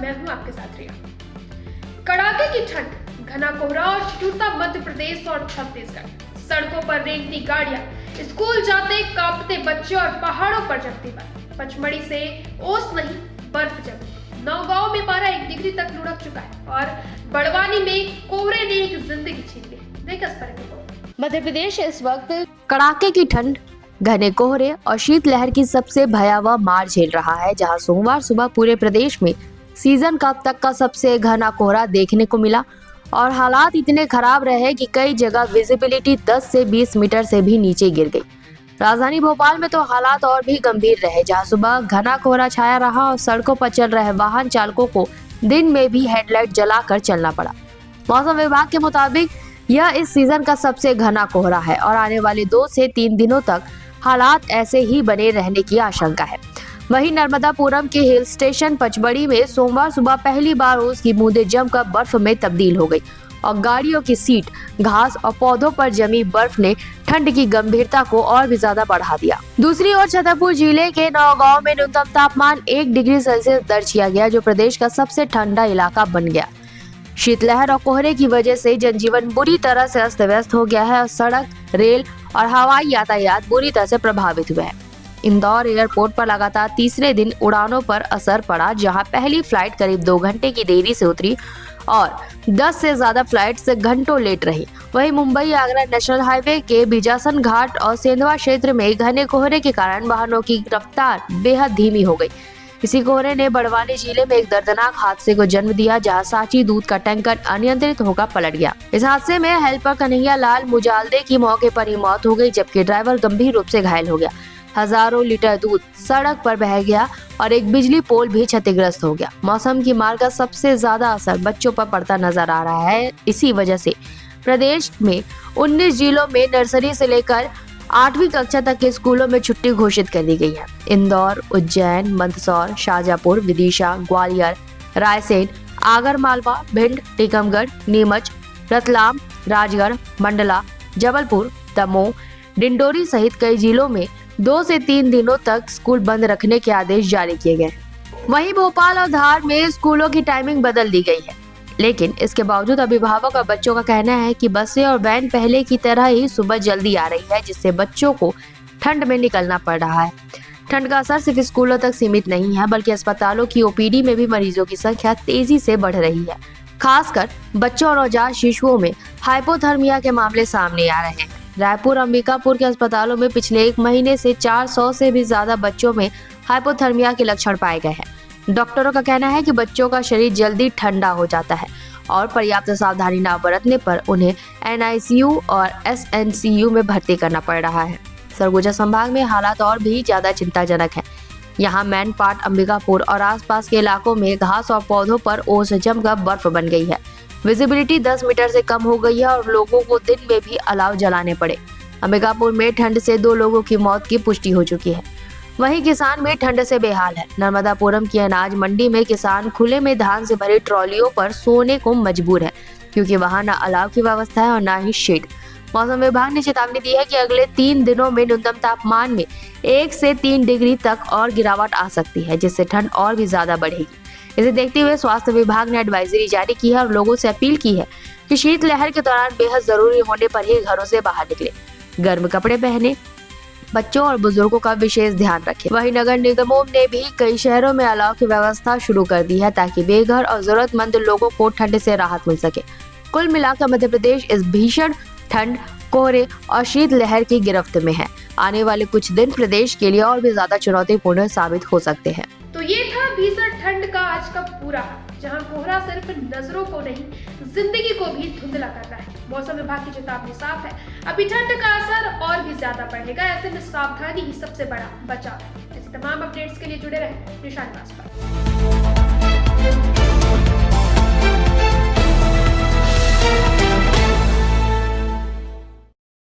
मैं हूं आपके साथ रिया। कड़ाके की ठंड, घना कोहरा और ठिठुरता मध्य प्रदेश और छत्तीसगढ़। सड़कों पर रेंगती गाड़ियां, स्कूल जाते कांपते बच्चे और पहाड़ों पर जमती बर्फ। पचमढ़ी से ओस नहीं बर्फ जमी। नौगांव में पारा 1 डिग्री तक लुढ़क चुका है और बड़वानी में कोहरे ने एक जिंदगी छीन ली। देखा इस पर रिपोर्ट। मध्य प्रदेश इस वक्त कड़ाके की ठंड, घने कोहरे और शीतलहर की सबसे भयावह मार झेल रहा है, जहां सोमवार सुबह पूरे प्रदेश में सीजन का अब तक का सबसे घना कोहरा देखने को मिला और हालात इतने खराब रहे कि कई जगह विजिबिलिटी 10 से 20 मीटर से भी नीचे गिर गई। राजधानी भोपाल में तो हालात और भी गंभीर रहे, जहां सुबह घना कोहरा छाया रहा और सड़कों पर चल रहे वाहन चालकों को दिन में भी हेडलाइट जलाकर चलना पड़ा। मौसम विभाग के मुताबिक यह इस सीजन का सबसे घना कोहरा है और आने वाले 2 से 3 दिनों तक हालात ऐसे ही बने रहने की आशंका है। वहीं नर्मदापुरम के हिल स्टेशन पचमढ़ी में सोमवार सुबह पहली बार ओस की बूंदें जमकर बर्फ में तब्दील हो गई और गाड़ियों की सीट, घास और पौधों पर जमी बर्फ ने ठंड की गंभीरता को और भी ज्यादा बढ़ा दिया। दूसरी ओर छतरपुर जिले के नौगांव में न्यूनतम तापमान 1 डिग्री सेल्सियस दर्ज किया गया, जो प्रदेश का सबसे ठंडा इलाका बन गया। शीतलहर और कोहरे की वजह से जनजीवन बुरी तरह से अस्त व्यस्त हो गया है और सड़क, रेल और हवाई यातायात बुरी तरह से प्रभावित हुए हैं। इंदौर एयरपोर्ट पर लगातार तीसरे दिन उड़ानों पर असर पड़ा, जहां पहली फ्लाइट करीब 2 घंटे की देरी से उतरी और 10 से ज्यादा फ्लाइट्स घंटों लेट रही। वहीं मुंबई आगरा नेशनल हाईवे के बिजासन घाट और सेंधवा क्षेत्र में घने कोहरे के कारण वाहनों की रफ्तार बेहद धीमी हो गई। इसी कोहरे ने बड़वानी जिले में एक दर्दनाक हादसे को जन्म दिया, जहां सांची दूध का टैंकर अनियंत्रित होकर पलट गया। इस हादसे में हेल्पर कन्हैया लाल मुजालदे की मौके पर ही मौत हो गई, जबकि ड्राइवर गंभीर रूप से घायल हो गया। हजारों लीटर दूध सड़क पर बह गया और एक बिजली पोल भी क्षतिग्रस्त हो गया। मौसम की मार का सबसे ज्यादा असर बच्चों पर पड़ता नजर आ रहा है। इसी वजह से प्रदेश में 19 जिलों में नर्सरी से लेकर 8वीं कक्षा तक के स्कूलों में छुट्टी घोषित कर दी गई है। इंदौर, उज्जैन, मंदसौर, शाजापुर, विदिशा, ग्वालियर, रायसेन, आगरमालवा, भिंड, टीकमगढ़, नीमच, रतलाम, राजगढ़, मंडला, जबलपुर, दमोह, डिंडोरी सहित कई जिलों में 2 से 3 दिनों तक स्कूल बंद रखने के आदेश जारी किए गए। वहीं भोपाल और धार में स्कूलों की टाइमिंग बदल दी गई है, लेकिन इसके बावजूद अभिभावक और बच्चों का कहना है कि बसें और वैन पहले की तरह ही सुबह जल्दी आ रही है, जिससे बच्चों को ठंड में निकलना पड़ रहा है। ठंड का असर सिर्फ स्कूलों तक सीमित नहीं है, बल्कि अस्पतालों की ओपीडी में भी मरीजों की संख्या तेजी से बढ़ रही है। खासकर बच्चों और नवजात शिशुओं में हाइपोथर्मिया के मामले सामने आ रहे हैं। रायपुर, अंबिकापुर के अस्पतालों में पिछले 1 महीने से 400 से भी ज्यादा बच्चों में हाइपोथर्मिया के लक्षण पाए गए हैं। डॉक्टरों का कहना है कि बच्चों का शरीर जल्दी ठंडा हो जाता है और पर्याप्त सावधानी न बरतने पर उन्हें NICU और SNCU में भर्ती करना पड़ रहा है। सरगुजा संभाग में हालात और भी ज्यादा चिंताजनक है। यहाँ मैनपाट, अंबिकापुर और आसपास के इलाकों में घास और पौधों पर ओस जमकर बर्फ बन गई है। विजिबिलिटी 10 मीटर से कम हो गई है और लोगों को दिन में भी अलाव जलाने पड़े। अंबिकापुर में ठंड से 2 लोगों की मौत की पुष्टि हो चुकी है। वहीं किसान में ठंड से बेहाल है। नर्मदापुरम की अनाज मंडी में किसान खुले में धान से भरी ट्रॉलियों पर सोने को मजबूर है, क्योंकि वहां न अलाव की व्यवस्था है और न ही शेड। मौसम विभाग ने चेतावनी दी है कि अगले 3 दिनों में न्यूनतम तापमान में 1 से 3 डिग्री तक और गिरावट आ सकती है, जिससे ठंड और भी ज्यादा बढ़ेगी। इसे देखते हुए स्वास्थ्य विभाग ने एडवाइजरी जारी की है और लोगों से अपील की है कि शीतलहर के दौरान बेहद जरूरी होने पर ही घरों से बाहर निकले, गर्म कपड़े पहने, बच्चों और बुजुर्गों का विशेष ध्यान रखें। वहीं नगर निगमों ने भी कई शहरों में अलाव की व्यवस्था शुरू कर दी है, ताकि बेघर और जरूरतमंद लोगों को ठंड से राहत मिल सके। कुल मिलाकर मध्य प्रदेश इस भीषण ठंड, कोहरे और शीतलहर की गिरफ्त में है। आने वाले कुछ दिन प्रदेश के लिए और भी ज्यादा चुनौतीपूर्ण साबित हो सकते हैं। तो ये था भीषण ठंड का आज का पूरा हाल, जहां कोहरा सिर्फ नजरों को नहीं, जिंदगी को भी धुंधला कर रहा है। मौसम विभाग की चेतावनी साफ है, अभी ठंड का असर और भी ज्यादा बढ़ेगा। ऐसे में सावधानी ही सबसे बड़ा बचाव है। ऐसी तमाम अपडेट्स के लिए जुड़े रहें निशान पर।